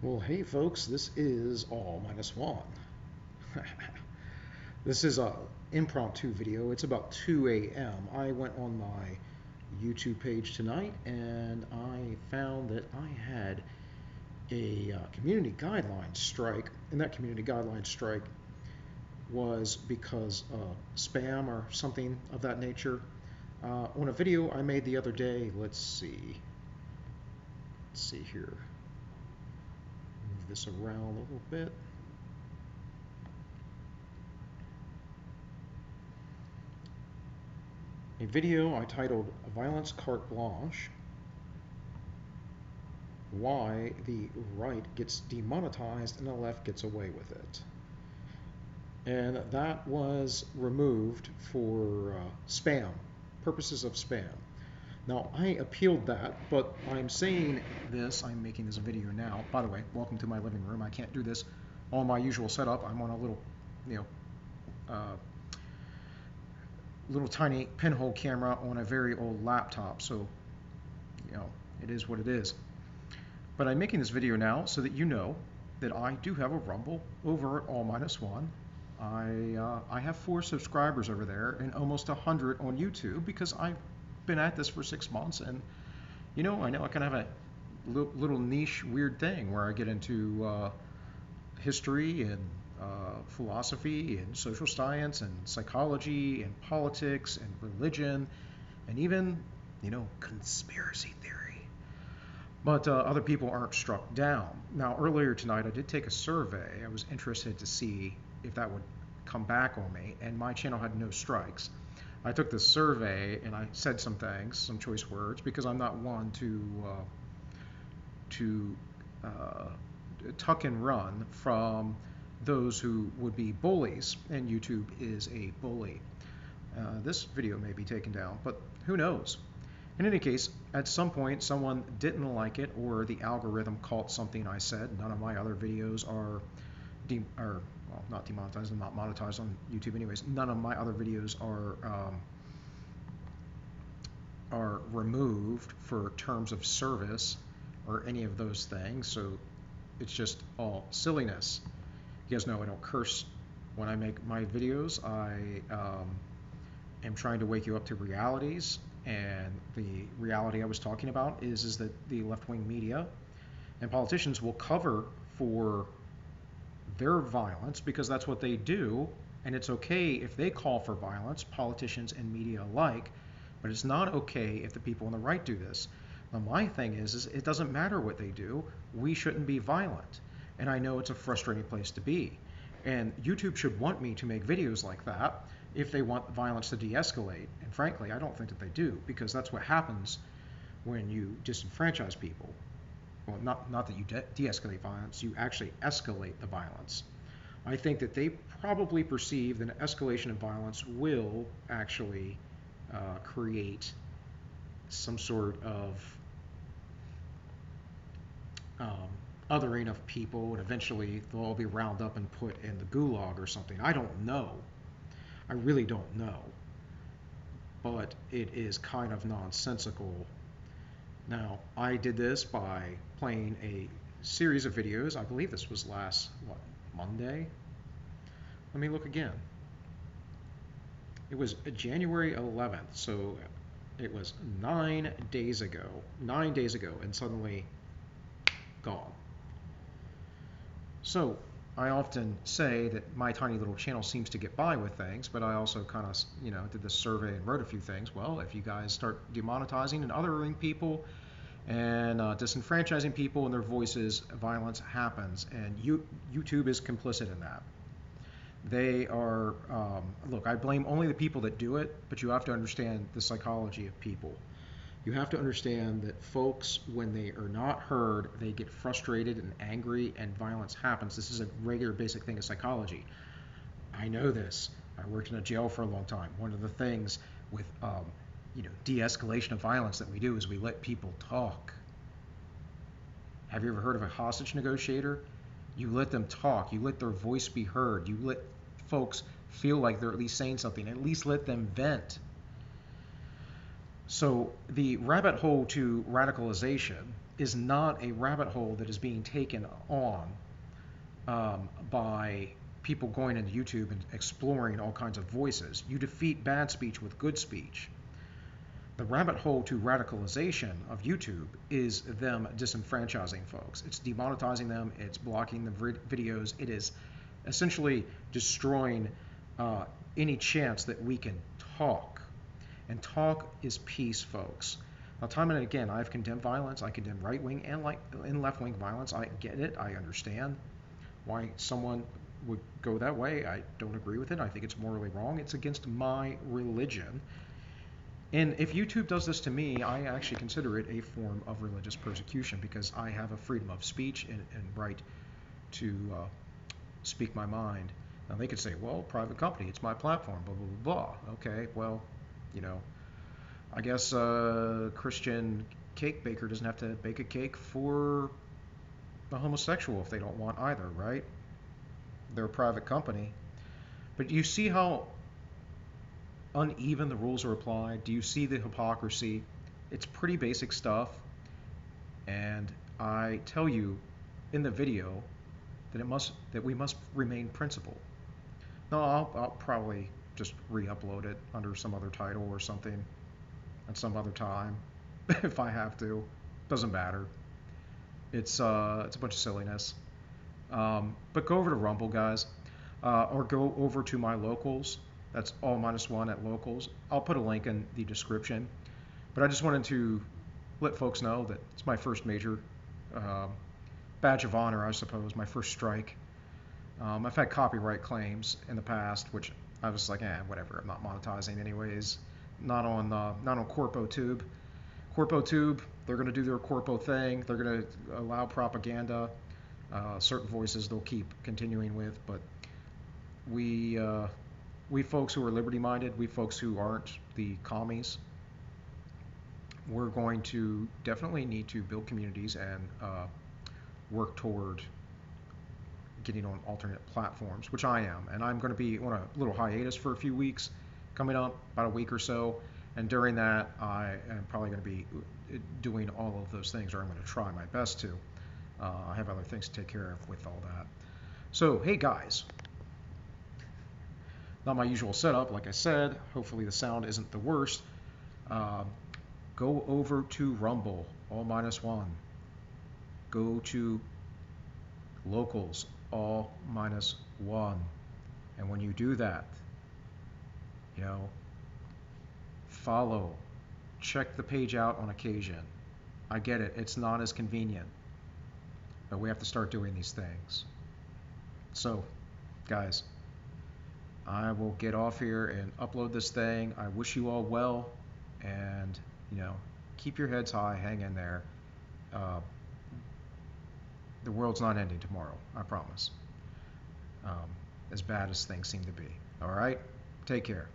Well, hey folks, this is All Minus One. This is a impromptu video. It's about 2 a.m. I went on my YouTube page tonight and I found that I had a community guidelines strike, and that community guidelines strike was because of spam or something of that nature. On a video I made the other day, let's see here, move this around a little bit. A video I titled Violence Carte Blanche: Why the Right Gets Demonetized and the Left Gets Away with It. And that was removed for spam, purposes of spam. Now, I appealed that, but I'm saying this, I'm making this video now. By the way, welcome to my living room. I can't do this on my usual setup. I'm on a little, little tiny pinhole camera on a very old laptop, so it is what it is. But I'm making this video now so that you know that I do have a Rumble over at All Minus One. I have 4 subscribers over there and almost 100 on YouTube because I've been at this for 6 months, and I know I kind of have a little niche weird thing where I get into history and philosophy and social science and psychology and politics and religion and even conspiracy theory. But other people aren't struck down. Now, earlier tonight I did take a survey. I was interested to see if that would come back on me, and my channel had no strikes. I took the survey and I said some things, some choice words, because I'm not one to tuck and run from those who would be bullies, and YouTube is a bully. This video may be taken down, but who knows? In any case, at some point someone didn't like it, or the algorithm caught something I said. None of my other videos are not demonetized and not monetized on YouTube anyways. None of my other videos are removed for terms of service or any of those things, so it's just all silliness. You guys know I don't curse when I make my videos. I am trying to wake you up to realities, and the reality I was talking about is that the left-wing media and politicians will cover for their violence because that's what they do, and it's okay if they call for violence, politicians and media alike, but it's not okay if the people on the right do this. Now, my thing is it doesn't matter what they do. We shouldn't be violent, and I know it's a frustrating place to be, and YouTube should want me to make videos like that if they want violence to de-escalate, and frankly I don't think that they do, because that's what happens when you disenfranchise people. Well, not that you de-escalate violence, you actually escalate the violence. I think that they probably perceive that an escalation of violence will actually create some sort of othering of people, and eventually they'll all be rounded up and put in the gulag or something. I don't know. I really don't know. But it is kind of nonsensical. Now, I did this by playing a series of videos. I believe this was last, Monday? Let me look again. It was January 11th, so it was 9 days ago. 9 days ago, and suddenly gone. So I often say that my tiny little channel seems to get by with things, but I also kind of, did this survey and wrote a few things. Well, if you guys start demonetizing and othering people and disenfranchising people and their voices, violence happens, and YouTube is complicit in that. They are, look, I blame only the people that do it, but you have to understand the psychology of people. You have to understand that folks, when they are not heard, they get frustrated and angry, and violence happens. This is a regular basic thing of psychology. I know this. I worked in a jail for a long time. One of the things with de-escalation of violence that we do is we let people talk. Have you ever heard of a hostage negotiator? You let them talk. You let their voice be heard. You let folks feel like they're at least saying something. At least let them vent. So the rabbit hole to radicalization is not a rabbit hole that is being taken on by people going into YouTube and exploring all kinds of voices. You defeat bad speech with good speech. The rabbit hole to radicalization of YouTube is them disenfranchising folks. It's demonetizing them, it's blocking the videos, it is essentially destroying any chance that we can talk. And talk is peace, folks. Now, time and again, I've condemned violence. I condemn right-wing and left-wing violence. I get it. I understand why someone would go that way. I don't agree with it. I think it's morally wrong. It's against my religion. And if YouTube does this to me, I actually consider it a form of religious persecution because I have a freedom of speech and right to speak my mind. Now, they could say, well, private company, it's my platform, blah, blah, blah, blah. Okay, well, you know, I guess a Christian cake baker doesn't have to bake a cake for a homosexual if they don't want either, right? They're a private company. But you see how uneven the rules are applied? Do you see the hypocrisy? It's pretty basic stuff. And I tell you in the video that we must remain principled. No, I'll probably just re-upload it under some other title or something at some other time if I have to. Doesn't matter. It's a bunch of silliness. But go over to Rumble, guys, or go over to my locals. That's all-1 at locals. I'll put a link in the description. But I just wanted to let folks know that it's my first major badge of honor, I suppose, my first strike. I've had copyright claims in the past, which I was like, whatever. I'm not monetizing anyways. Not on CorpoTube. CorpoTube, they're going to do their Corpo thing. They're going to allow propaganda. Certain voices they'll keep continuing with, but we folks who are liberty-minded, we folks who aren't the commies, we're going to definitely need to build communities and work toward getting on alternate platforms, which I am. And I'm going to be on a little hiatus for a few weeks coming up, about a week or so. And during that, I am probably going to be doing all of those things, or I'm going to try my best to. I have other things to take care of with all that. So, hey guys, not my usual setup, like I said. Hopefully the sound isn't the worst. Go over to Rumble, all-1. Go to locals, all-1. And when you do that, you know, follow, check the page out on occasion. I get it, it's not as convenient, but we have to start doing these things. So, guys, I will get off here and upload this thing. I wish you all well, and, you know, keep your heads high, hang in there. The world's not ending tomorrow, I promise. As bad as things seem to be. All right? Take care.